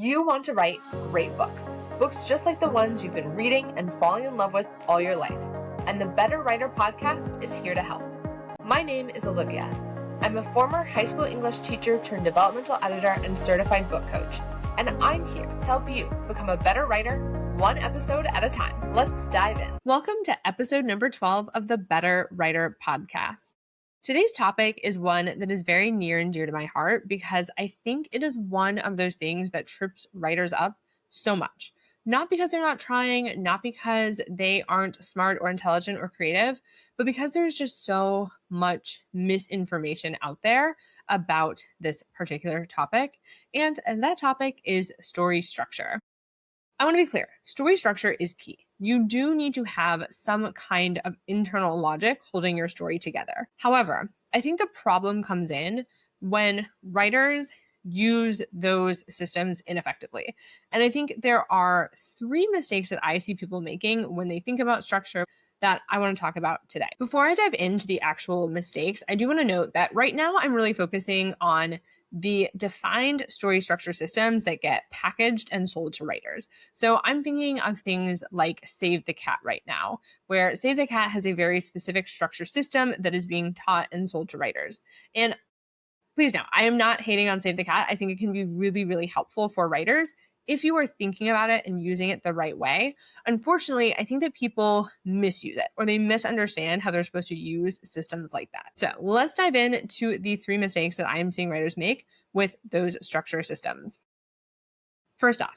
You want to write great books. Books just like the ones you've been reading and falling in love with all your life. And the Better Writer podcast is here to help. My name is Olivia. I'm a former high school English teacher turned developmental editor and certified book coach. And I'm here to help you become a better writer, one episode at a time. Let's dive in. Welcome to episode number 12 of the Better Writer podcast. Today's topic is one that is very near and dear to my heart because I think it is one of those things that trips writers up so much. Not because they're not trying, not because they aren't smart or intelligent or creative, but because there's just so much misinformation out there about this particular topic. And that topic is story structure. I want to be clear, story structure is key. You do need to have some kind of internal logic holding your story together. However, I think the problem comes in when writers use those systems ineffectively. And I think there are three mistakes that I see people making when they think about structure that I want to talk about today. Before I dive into the actual mistakes, I do want to note that right now I'm really focusing on the defined story structure systems that get packaged and sold to writers. So I'm thinking of things like Save the Cat right now, where Save the Cat has a very specific structure system that is being taught and sold to writers. And please know, I am not hating on Save the Cat. I think it can be really, really helpful for writers if you are thinking about it and using it the right way. Unfortunately, I think that people misuse it or they misunderstand how they're supposed to use systems like that. So let's dive into the three mistakes that I am seeing writers make with those structure systems. First off,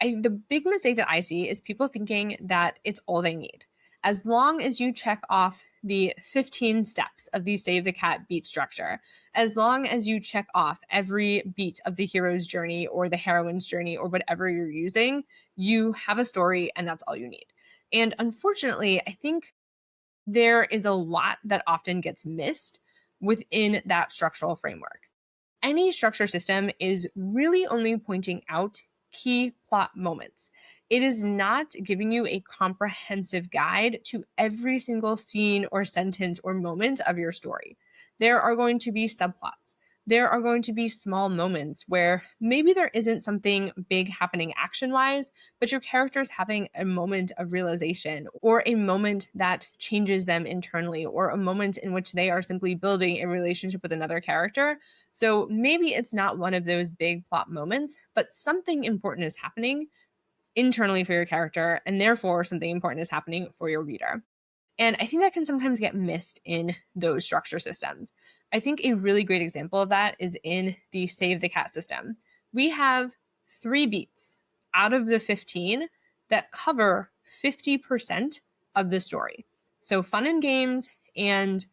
the big mistake that I see is people thinking that it's all they need. As long as you check off the 15 steps of the Save the Cat beat structure, as long as you check off every beat of the hero's journey or the heroine's journey or whatever you're using, you have a story and that's all you need. And unfortunately, I think there is a lot that often gets missed within that structural framework. Any structure system is really only pointing out key plot moments. It is not giving you a comprehensive guide to every single scene or sentence or moment of your story. There are going to be subplots. There are going to be small moments where maybe there isn't something big happening action-wise, but your character's having a moment of realization or a moment that changes them internally or a moment in which they are simply building a relationship with another character. So maybe it's not one of those big plot moments, but something important is happening internally for your character, and therefore something important is happening for your reader. And I think that can sometimes get missed in those structure systems. I think a really great example of that is in the Save the Cat system. We have 3 beats out of the 15 that cover 50% of the story. So fun and games and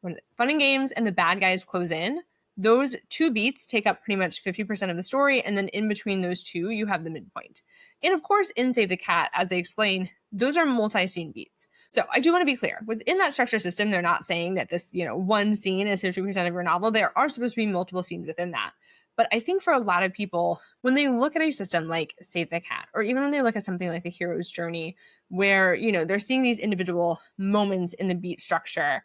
the bad guys close in. Those 2 beats take up pretty much 50% of the story, and then in between those 2, you have the midpoint. And of course, in Save the Cat, as they explain, those are multi-scene beats. So I do want to be clear. Within that structure system, they're not saying that this, one scene is 50% of your novel. There are supposed to be multiple scenes within that. But I think for a lot of people, when they look at a system like Save the Cat, or even when they look at something like the hero's journey, where, they're seeing these individual moments in the beat structure,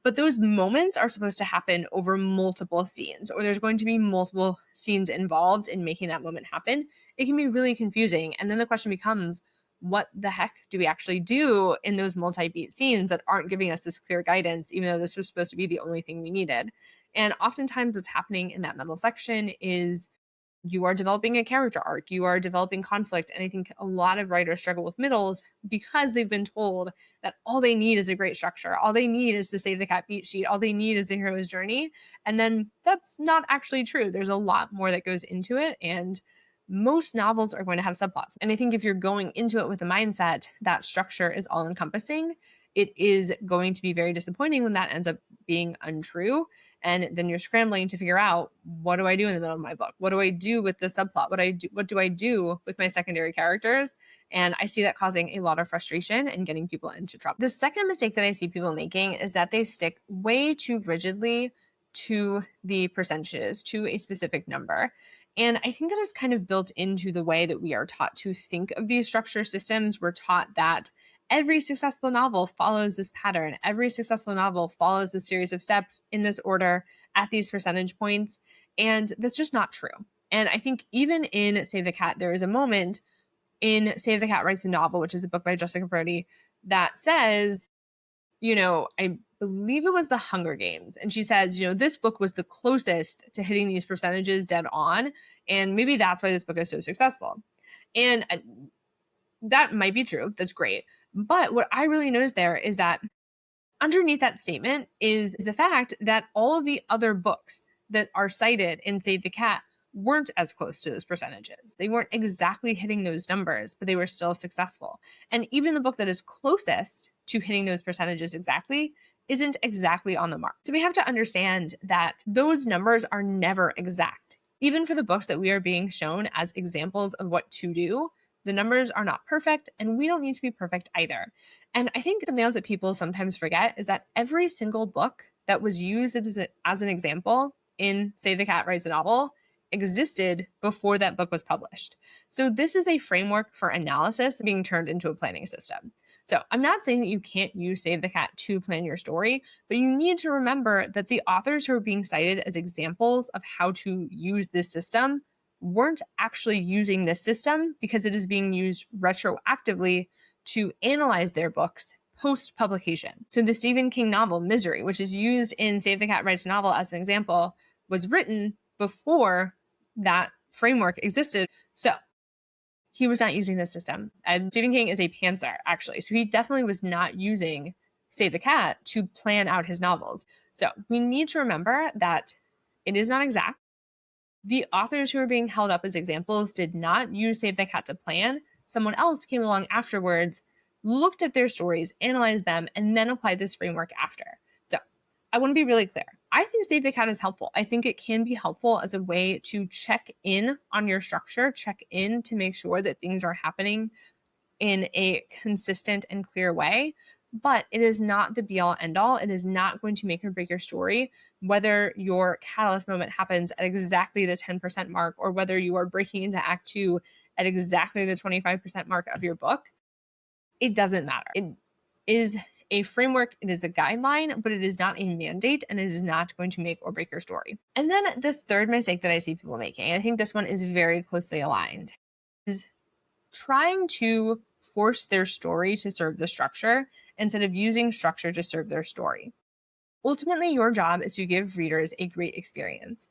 but those moments are supposed to happen over multiple scenes, or there's going to be multiple scenes involved in making that moment happen. It can be really confusing. And then the question becomes, what the heck do we actually do in those multi-beat scenes that aren't giving us this clear guidance, even though this was supposed to be the only thing we needed? And oftentimes what's happening in that middle section is you are developing a character arc, you are developing conflict. And I think a lot of writers struggle with middles because they've been told that all they need is a great structure. All they need is the Save the Cat beat sheet. All they need is the hero's journey. And then that's not actually true. There's a lot more that goes into it. And most novels are going to have subplots. And I think if you're going into it with a mindset that structure is all encompassing, it is going to be very disappointing when that ends up being untrue. And then you're scrambling to figure out, what do I do in the middle of my book? What do I do with the subplot? What do I do with my secondary characters? And I see that causing a lot of frustration and getting people into trouble. The second mistake that I see people making is that they stick way too rigidly to the percentages, to a specific number. And I think that is kind of built into the way that we are taught to think of these structure systems. We're taught that every successful novel follows this pattern. Every successful novel follows a series of steps in this order at these percentage points. And that's just not true. And I think even in Save the Cat, there is a moment in Save the Cat Writes a Novel, which is a book by Jessica Brody, that says, I believe it was the Hunger Games. And she says, this book was the closest to hitting these percentages dead on. And maybe that's why this book is so successful. And that might be true. That's great. But what I really noticed there is that underneath that statement is the fact that all of the other books that are cited in Save the Cat weren't as close to those percentages. They weren't exactly hitting those numbers, but they were still successful. And even the book that is closest to hitting those percentages exactly isn't exactly on the mark. So we have to understand that those numbers are never exact. Even for the books that we are being shown as examples of what to do, the numbers are not perfect, and we don't need to be perfect either. And I think something else that people sometimes forget is that every single book that was used as an example in Save the Cat Writes a Novel existed before that book was published. So this is a framework for analysis being turned into a planning system. So I'm not saying that you can't use Save the Cat to plan your story, but you need to remember that the authors who are being cited as examples of how to use this system weren't actually using this system because it is being used retroactively to analyze their books post-publication. So the Stephen King novel, Misery, which is used in Save the Cat Writes a Novel as an example, was written before that framework existed. So he was not using this system. And Stephen King is a pantser, actually. So he definitely was not using Save the Cat to plan out his novels. So we need to remember that it is not exact. The authors who are being held up as examples did not use Save the Cat to plan. Someone else came along afterwards, looked at their stories, analyzed them, and then applied this framework after. So I want to be really clear. I think Save the Cat is helpful. I think it can be helpful as a way to check in on your structure, check in to make sure that things are happening in a consistent and clear way. But it is not the be all end all. It is not going to make or break your story, whether your catalyst moment happens at exactly the 10% mark or whether you are breaking into Act 2 at exactly the 25% mark of your book. It doesn't matter. It is a framework, it is a guideline, but it is not a mandate, and it is not going to make or break your story. And then the third mistake that I see people making, and I think this one is very closely aligned, is trying to force their story to serve the structure instead of using structure to serve their story. Ultimately, your job is to give readers a great experience.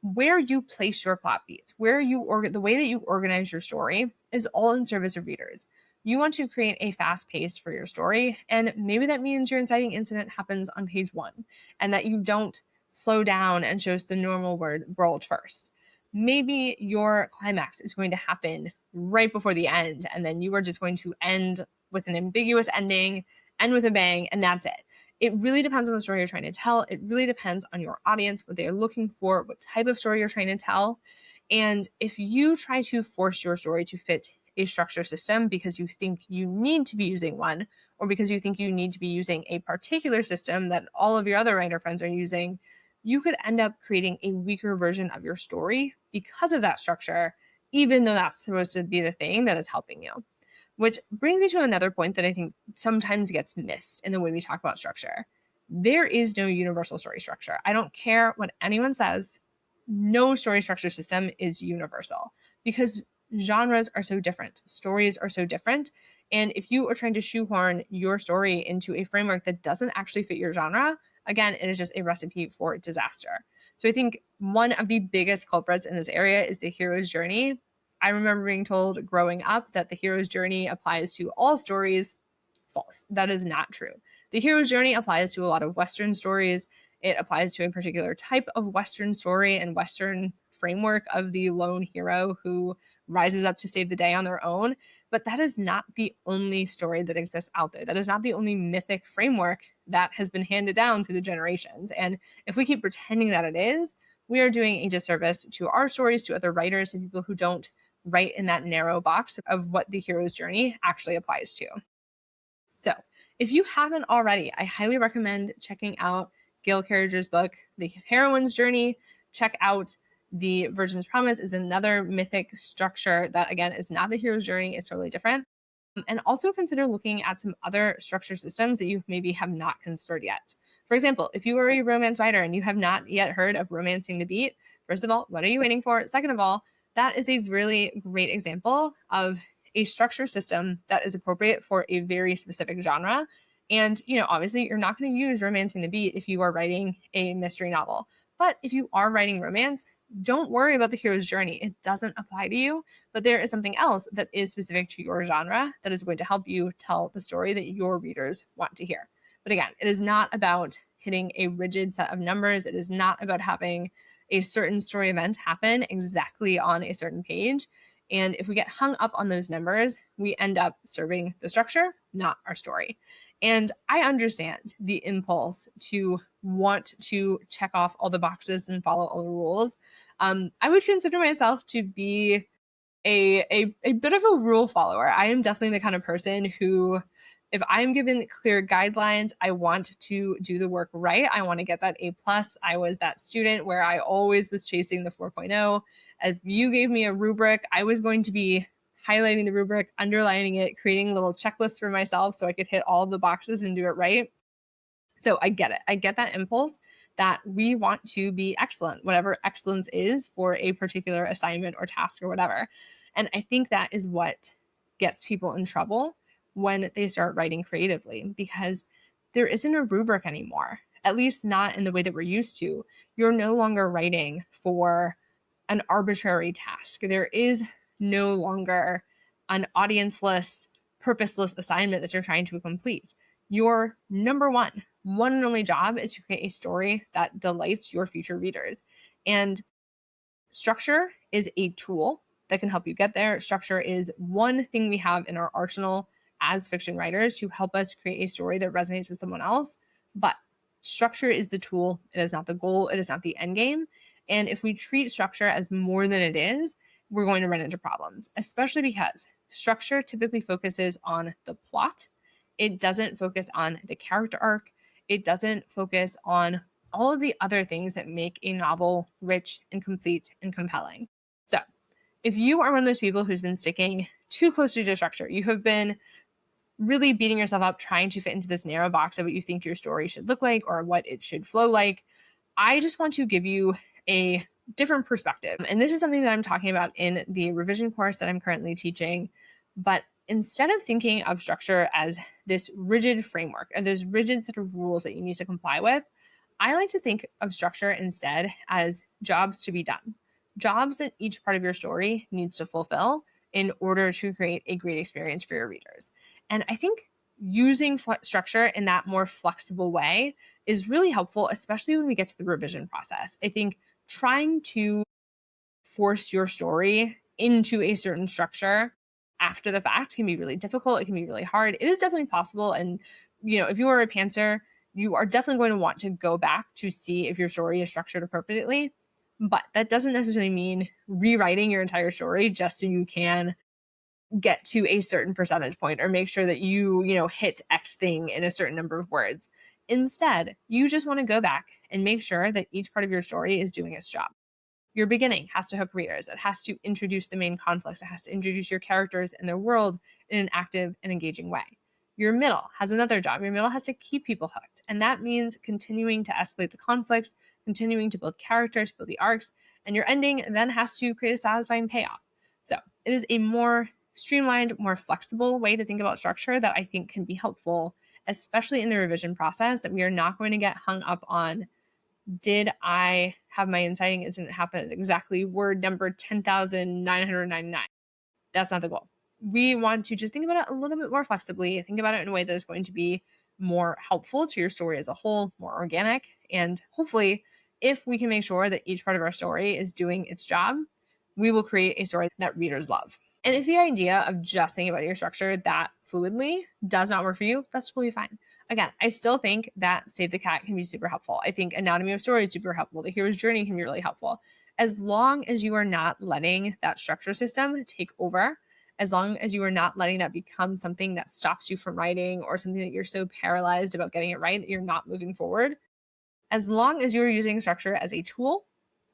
Where you place your plot beats, the way that you organize your story is all in service of readers. You want to create a fast pace for your story, and maybe that means your inciting incident happens on page 1 and that you don't slow down and show us the normal world first. Maybe your climax is going to happen right before the end, and then you are just going to end with an ambiguous ending, end with a bang, and that's it. It really depends on the story you're trying to tell. It really depends on your audience, what they are looking for, what type of story you're trying to tell. And if you try to force your story to fit a structure system because you think you need to be using one, or because you think you need to be using a particular system that all of your other writer friends are using, you could end up creating a weaker version of your story because of that structure, even though that's supposed to be the thing that is helping you. Which brings me to another point that I think sometimes gets missed in the way we talk about structure. There is no universal story structure. I don't care what anyone says. No story structure system is universal because genres are so different. Stories are so different. And if you are trying to shoehorn your story into a framework that doesn't actually fit your genre, again, it is just a recipe for disaster. So I think one of the biggest culprits in this area is the hero's journey. I remember being told growing up that the hero's journey applies to all stories. False. That is not true. The hero's journey applies to a lot of Western stories. It applies to a particular type of Western story and Western framework of the lone hero who rises up to save the day on their own. But that is not the only story that exists out there. That is not the only mythic framework that has been handed down through the generations. And if we keep pretending that it is, we are doing a disservice to our stories, to other writers, to people who don't write in that narrow box of what the hero's journey actually applies to. So if you haven't already, I highly recommend checking out Gail Carriger's book, The Heroine's Journey. Check out The Virgin's Promise is another mythic structure that, again, is not the hero's journey. It's totally different. And also consider looking at some other structure systems that you maybe have not considered yet. For example, if you are a romance writer and you have not yet heard of Romancing the Beat, First of all, what are you waiting for? Second of all, that is a really great example of a structure system that is appropriate for a very specific genre. And, obviously you're not going to use Romancing the Beat if you are writing a mystery novel. But if you are writing romance, don't worry about the hero's journey. It doesn't apply to you, but there is something else that is specific to your genre that is going to help you tell the story that your readers want to hear. But again, it is not about hitting a rigid set of numbers. It is not about having a certain story event happen exactly on a certain page. And if we get hung up on those numbers, we end up serving the structure, not our story. And I understand the impulse to want to check off all the boxes and follow all the rules. I would consider myself to be a bit of a rule follower. I am definitely the kind of person who, if I'm given clear guidelines, I want to do the work right. I want to get that A plus. I was that student where I always was chasing the 4.0. If you gave me a rubric, I was going to be highlighting the rubric, underlining it, creating little checklists for myself so I could hit all the boxes and do it right. So I get it. I get that impulse that we want to be excellent, whatever excellence is for a particular assignment or task or whatever. And I think that is what gets people in trouble when they start writing creatively, because there isn't a rubric anymore, at least not in the way that we're used to. You're no longer writing for an arbitrary task. There is no longer an audienceless, purposeless assignment that you're trying to complete. Your number one and only job is to create a story that delights your future readers. And structure is a tool that can help you get there. Structure is one thing we have in our arsenal as fiction writers to help us create a story that resonates with someone else. But structure is the tool. It is not the goal. It is not the end game. And if we treat structure as more than it is, we're going to run into problems, especially because structure typically focuses on the plot. It doesn't focus on the character arc. It doesn't focus on all of the other things that make a novel rich and complete and compelling. So if you are one of those people who's been sticking too closely to structure, you have been really beating yourself up trying to fit into this narrow box of what you think your story should look like or what it should flow like, I just want to give you a different perspective. And this is something that I'm talking about in the revision course that I'm currently teaching. But instead of thinking of structure as this rigid framework and this rigid set of rules that you need to comply with, I like to think of structure instead as jobs to be done, jobs that each part of your story needs to fulfill in order to create a great experience for your readers. And I think using structure in that more flexible way is really helpful, especially when we get to the revision process. I think trying to force your story into a certain structure after the fact can be really difficult. It can be really hard. It is definitely possible. And, if you are a pantser, you are definitely going to want to go back to see if your story is structured appropriately. But that doesn't necessarily mean rewriting your entire story just so you can get to a certain percentage point or make sure that you hit X thing in a certain number of words. Instead, you just want to go back and make sure that each part of your story is doing its job. Your beginning has to hook readers. It has to introduce the main conflicts. It has to introduce your characters and their world in an active and engaging way. Your middle has another job. Your middle has to keep people hooked. And that means continuing to escalate the conflicts, continuing to build characters, build the arcs, and your ending then has to create a satisfying payoff. So it is a more streamlined, more flexible way to think about structure that I think can be helpful, especially in the revision process, that we are not going to get hung up on, did I have my inciting incident happen at exactly word number 10,999? That's not the goal. We want to just think about it a little bit more flexibly, think about it in a way that is going to be more helpful to your story as a whole, more organic, and hopefully, if we can make sure that each part of our story is doing its job, we will create a story that readers love. And if the idea of just thinking about your structure that fluidly does not work for you, that's totally fine. Again, I still think that Save the Cat can be super helpful. I think Anatomy of Story is super helpful. The Hero's Journey can be really helpful. As long as you are not letting that structure system take over, as long as you are not letting that become something that stops you from writing or something that you're so paralyzed about getting it right that you're not moving forward, as long as you're using structure as a tool,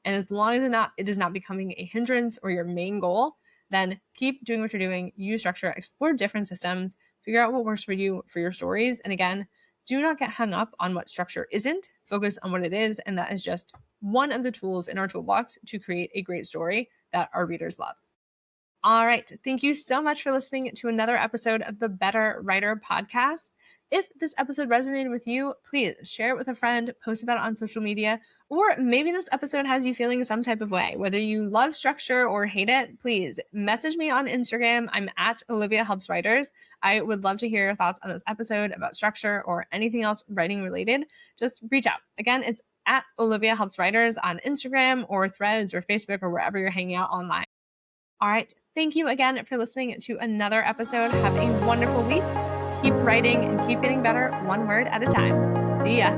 and as long as it is not becoming a hindrance or your main goal, then keep doing what you're doing, use structure, explore different systems, figure out what works for you, for your stories. And again, do not get hung up on what structure isn't. Focus on what it is, and that is just one of the tools in our toolbox to create a great story that our readers love. All right. Thank you so much for listening to another episode of the Better Writer Podcast. If this episode resonated with you, please share it with a friend, post about it on social media, or maybe this episode has you feeling some type of way. Whether you love structure or hate it, please message me on Instagram. I'm at Olivia Helps Writers. I would love to hear your thoughts on this episode about structure or anything else writing related. Just reach out. Again, it's at Olivia Helps Writers on Instagram or Threads or Facebook or wherever you're hanging out online. All right. Thank you again for listening to another episode. Have a wonderful week. Keep writing and keep getting better one word at a time. See ya.